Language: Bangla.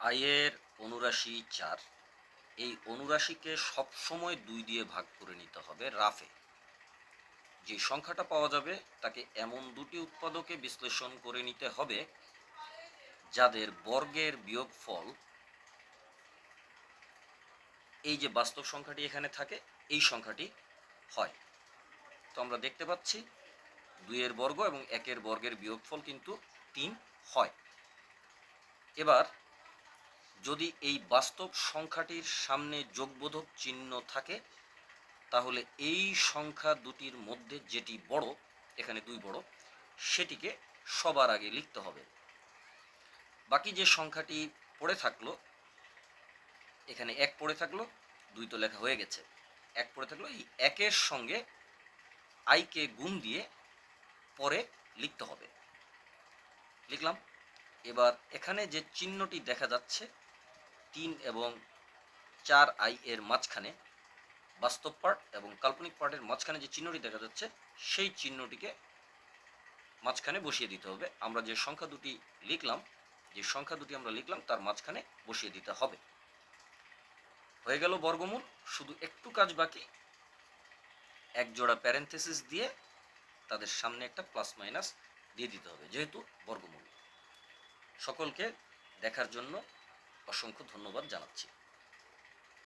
আয়ের অনুরাশি 4। এই অনুরাশিকে সবসময় 2 দিয়ে ভাগ করে নিতে হবে রাফে। যে সংখ্যাটা পাওয়া যাবে তাকে এমন দুটি উৎপাদকে বিশ্লেষণ করে নিতে হবে যাদের বর্গের বিয়োগফল এই যে বাস্তব সংখ্যাটি এখানে থাকে এই সংখ্যাটি হয়। তো আমরা দেখতে পাচ্ছি 2 এর বর্গ এবং 1 এর বর্গের বিয়োগফল কিন্তু 3 হয়। এবার যদি এই বাস্তব সংখ্যাটির সামনে যোগবোধক চিহ্ন থাকে তাহলে এই সংখ্যা দুটির মধ্যে যেটি বড়, এখানে 2 বড়, সেটিকে সবার আগে লিখতে হবে। বাকি যে সংখ্যাটি পড়ে থাকলো, এখানে 1 পড়ে থাকলো, 2 তো লেখা হয়ে গেছে, 1 পড়ে থাকলো, এই 1 এর সঙ্গে আইকে গুণ দিয়ে পরে লিখতে হবে। লিখলাম। এবার এখানে যে চিহ্নটি দেখা যাচ্ছে 3 এবং 4i এর মাঝখানে, বাস্তব পার্ট এবং কাল্পনিক পার্টের মাঝখানে যে চিহ্নটি দেখা যাচ্ছে সেই চিহ্নটিকে মাঝখানে বসিয়ে দিতে হবে। আমরা যে সংখ্যা দুটি লিখলাম তার মাঝখানে বসিয়ে দিতে হবে। হয়ে গেল বর্গমূল। শুধু একটু কাজ বাকি, এক জোড়া প্যারেনথেসিস দিয়ে তাদের সামনে একটা প্লাস মাইনাস দিয়ে দিতে হবে, যেহেতু বর্গমূল। সকলকে দেখার জন্য অসংখ্য ধন্যবাদ জানাচ্ছি।